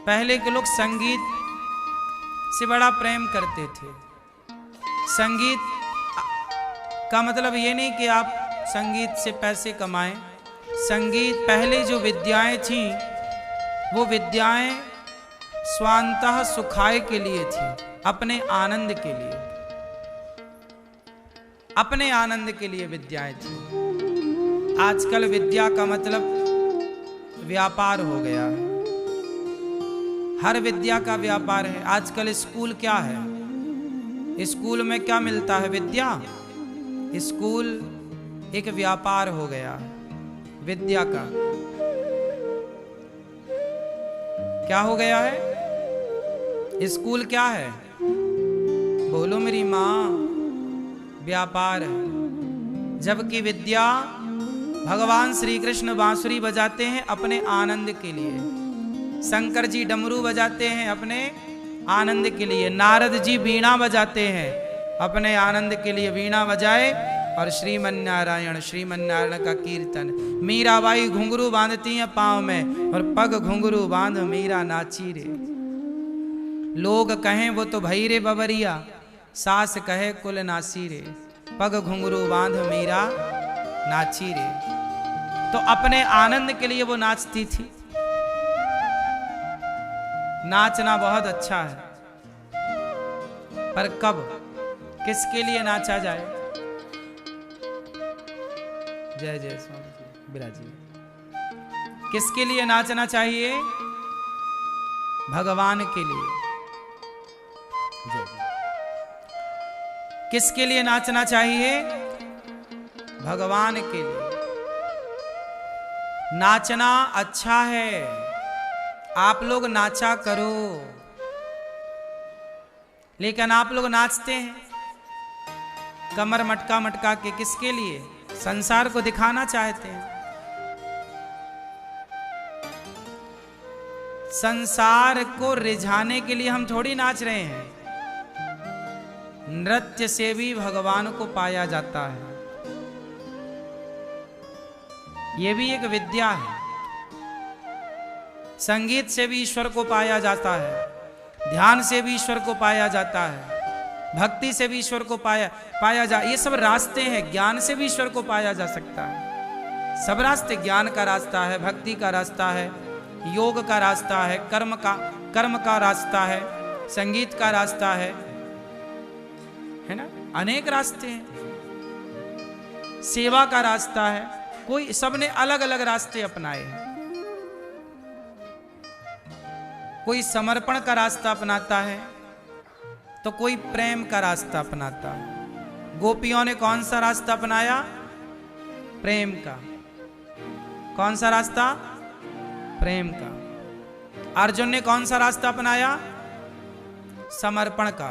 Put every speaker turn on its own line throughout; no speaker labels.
पहले के लोग संगीत से बड़ा प्रेम करते थे। संगीत का मतलब ये नहीं कि आप संगीत से पैसे कमाएं। संगीत, पहले जो विद्याएं थीं वो विद्याएं स्वांतः सुखाय के लिए थी, अपने आनंद के लिए, अपने आनंद के लिए विद्याएं थी। आजकल विद्या का मतलब व्यापार हो गया है। हर विद्या का व्यापार है। आजकल स्कूल क्या है? स्कूल में क्या मिलता है? विद्या। स्कूल एक व्यापार हो गया विद्या का। क्या हो गया है? स्कूल क्या है? बोलो मेरी माँ। व्यापार है। जबकि विद्या, भगवान श्री कृष्ण बांसुरी बजाते हैं अपने आनंद के लिए, शंकर जी डमरू बजाते हैं अपने आनंद के लिए, नारद जी वीणा बजाते हैं अपने आनंद के लिए, वीणा बजाए और श्रीमन्नारायण का कीर्तन। मीराबाई घुंघरू बांधती हैं पाँव में और पग घुंघरू बांध मीरा नाची रे। लोग कहें वो तो भई रे बबरिया, सास कहे कुल नासी रे, पग घुंघरू बांध मीरा नाची रे। तो अपने आनंद के लिए वो नाचती थी। नाचना बहुत अच्छा है, पर कब, किसके लिए नाचा जाए? जय जय स्वामी जी, विराजी। किसके लिए नाचना चाहिए? भगवान के लिए। जय जय। किसके लिए नाचना चाहिए? भगवान के लिए। नाचना अच्छा है, आप लोग नाचा करो, लेकिन आप लोग नाचते हैं कमर मटका मटका के। किसके लिए? संसार को दिखाना चाहते हैं। संसार को रिझाने के लिए हम थोड़ी नाच रहे हैं। नृत्य से भी भगवान को पाया जाता है। यह भी एक विद्या है। संगीत से भी ईश्वर को पाया जाता है, ध्यान से भी ईश्वर को पाया जाता है, भक्ति से भी ईश्वर को पाया जा, ये सब रास्ते हैं। ज्ञान से भी ईश्वर को पाया जा सकता है। सब रास्ते, ज्ञान का रास्ता है, भक्ति का रास्ता है, योग का रास्ता है, कर्म का रास्ता है, संगीत का रास्ता है ना? अनेक रास्ते हैं। सेवा का रास्ता है। कोई, सबने अलग अलग रास्ते अपनाए हैं। कोई समर्पण का रास्ता अपनाता है तो कोई प्रेम का रास्ता अपनाता है। गोपियों ने कौन सा रास्ता अपनाया? प्रेम का। कौन सा रास्ता? प्रेम का। अर्जुन ने कौन सा रास्ता अपनाया? समर्पण का।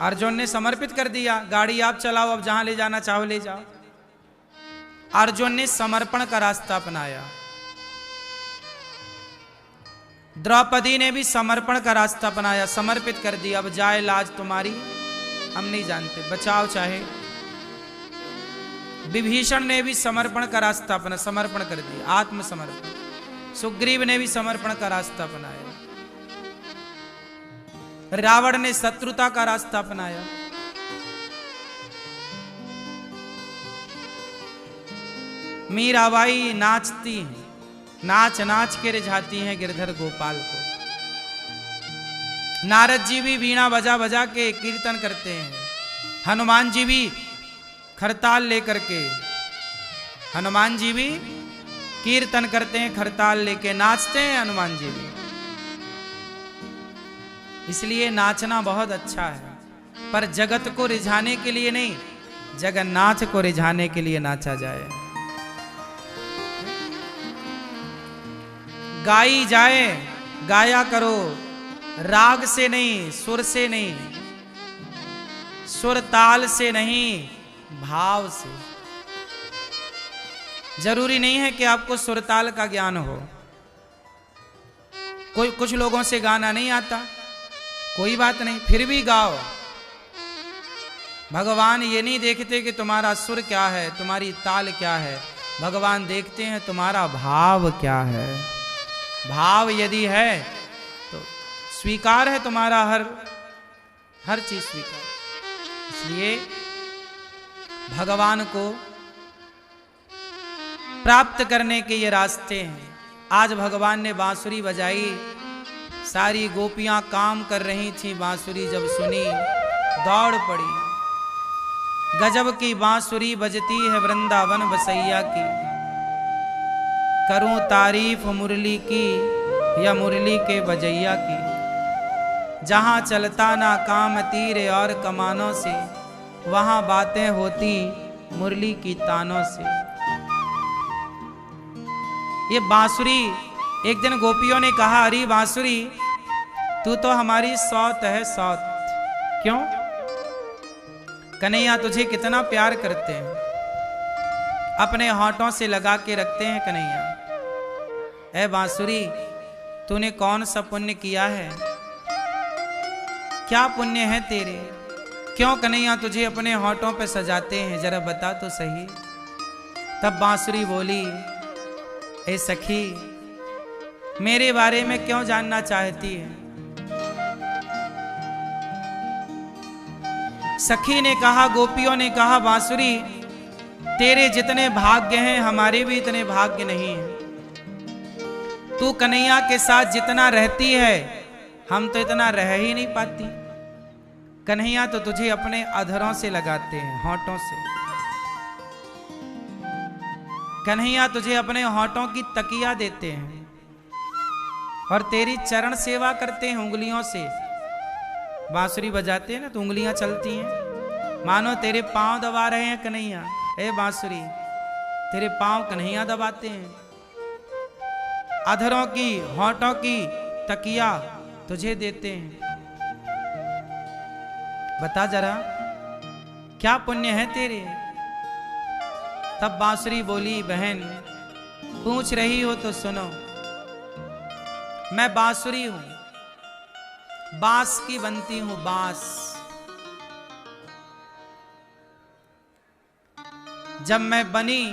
अर्जुन ने समर्पित कर दिया, गाड़ी आप चलाओ, अब जहां ले जाना चाहो ले जाओ। अर्जुन ने समर्पण का रास्ता अपनाया। द्रौपदी ने भी समर्पण का रास्ता अपनाया, समर्पित कर दिया, अब जाए लाज तुम्हारी हम नहीं जानते, बचाओ चाहे। विभीषण ने भी समर्पण का रास्ता अपना, समर्पण कर दिया, आत्मसमर्पण। सुग्रीव ने भी समर्पण का रास्ता अपनाया। रावण ने शत्रुता का रास्ता अपनाया। मीराबाई नाचती हैं, नाच नाच के रिझाती हैं गिरधर गोपाल को। नारद जी भी वीणा बजा बजा के कीर्तन करते हैं। हनुमान जी भी खरताल लेकर के, हनुमान जी भी कीर्तन करते हैं, खरताल लेके नाचते हैं हनुमान जी भी। इसलिए नाचना बहुत अच्छा है, पर जगत को रिझाने के लिए नहीं, जगन्नाथ को रिझाने के लिए नाचा जाए। गाई जाए, गाया करो, राग से नहीं, सुर से नहीं, सुर ताल से नहीं, भाव से। जरूरी नहीं है कि आपको सुरताल का ज्ञान हो। कुछ लोगों से गाना नहीं आता, कोई बात नहीं, फिर भी गाओ। भगवान ये नहीं देखते कि तुम्हारा सुर क्या है, तुम्हारी ताल क्या है, भगवान देखते हैं तुम्हारा भाव क्या है। भाव यदि है तो स्वीकार है तुम्हारा, हर चीज स्वीकार। इसलिए भगवान को प्राप्त करने के ये रास्ते हैं। आज भगवान ने बांसुरी बजाई, सारी गोपियां काम कर रही थी, बांसुरी जब सुनी दौड़ पड़ी। गजब की बांसुरी बजती है वृंदावन बसैया की, करूं तारीफ मुरली की या मुरली के बजैया की। जहां चलता ना काम तीर और कमानों से, वहां बातें होती मुरली की तानों से। ये बांसुरी, एक दिन गोपियों ने कहा, अरे बांसुरी तू तो हमारी सौत है, सौत। क्यों? कन्हैया तुझे कितना प्यार करते हैं, अपने होठों से लगा के रखते हैं कन्हैया। ऐ बांसुरी तूने कौन सा पुण्य किया है, क्या पुण्य है तेरे, क्यों कन्हैया तुझे अपने होठों पे सजाते हैं, जरा बता तो सही। तब बांसुरी बोली, ए सखी मेरे बारे में क्यों जानना चाहती है। सखी ने कहा, गोपियों ने कहा, बांसुरी तेरे जितने भाग्य हैं हमारे भी इतने भाग्य नहीं हैं। तू कन्हैया के साथ जितना रहती है हम तो इतना रह ही नहीं पाती। कन्हैया तो तुझे अपने अधरों से लगाते हैं, होठों से। कन्हैया तुझे अपने होठों की तकिया देते हैं और तेरी चरण सेवा करते हैं उंगलियों से। बांसुरी बजाते हैं ना तो उंगलियां चलती हैं, मानो तेरे पांव दबा रहे हैं कन्हैया। ए बांसुरी तेरे पांव कन्हैया दबाते हैं, अधरों की होठों की तकिया तुझे देते हैं। बता जरा क्या पुण्य है तेरे। तब बांसुरी बोली, बहन पूछ रही हो तो सुनो, मैं बांसुरी हूं, बांस की बनती हूं, बांस। जब मैं बनी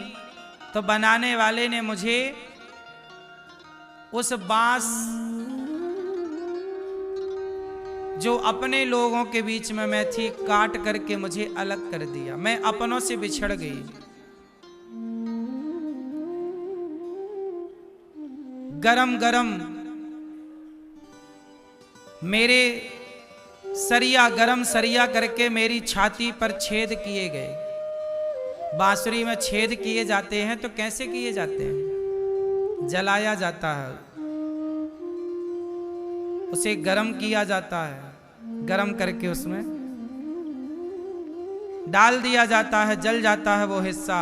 तो बनाने वाले ने मुझे उस बांस जो अपने लोगों के बीच में मैं थी, काट करके मुझे अलग कर दिया। मैं अपनों से बिछड़ गई। गरम गरम मेरे सरिया, गरम सरिया करके मेरी छाती पर छेद किए गए। बांसुरी में छेद किए जाते हैं तो कैसे किए जाते हैं? जलाया जाता है, उसे गरम किया जाता है, गरम करके उसमें डाल दिया जाता है, जल जाता है वो हिस्सा,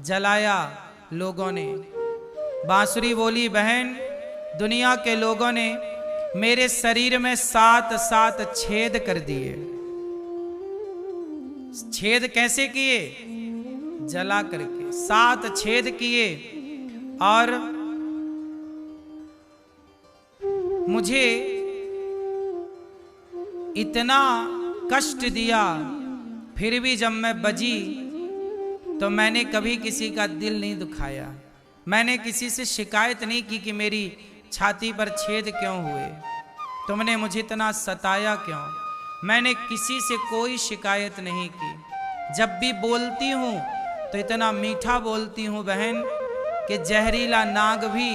जलाया लोगों ने। बांसुरी बोली, बहन दुनिया के लोगों ने मेरे शरीर में 7 छेद कर दिए। छेद कैसे किए? जला करके 7 छेद किए और मुझे इतना कष्ट दिया। फिर भी जब मैं बजी तो मैंने कभी किसी का दिल नहीं दुखाया। मैंने किसी से शिकायत नहीं की कि मेरी छाती पर छेद क्यों हुए, तुमने मुझे इतना सताया क्यों। मैंने किसी से कोई शिकायत नहीं की। जब भी बोलती हूँ तो इतना मीठा बोलती हूँ बहन कि जहरीला नाग भी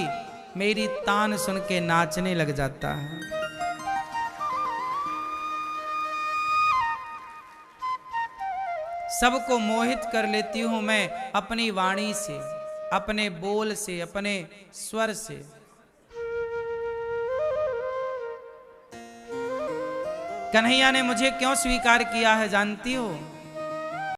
मेरी तान सुन के नाचने लग जाता है। सबको मोहित कर लेती हूँ मैं अपनी वाणी से, अपने बोल से, अपने स्वर से। कन्हैया ने मुझे क्यों स्वीकार किया है जानती हो?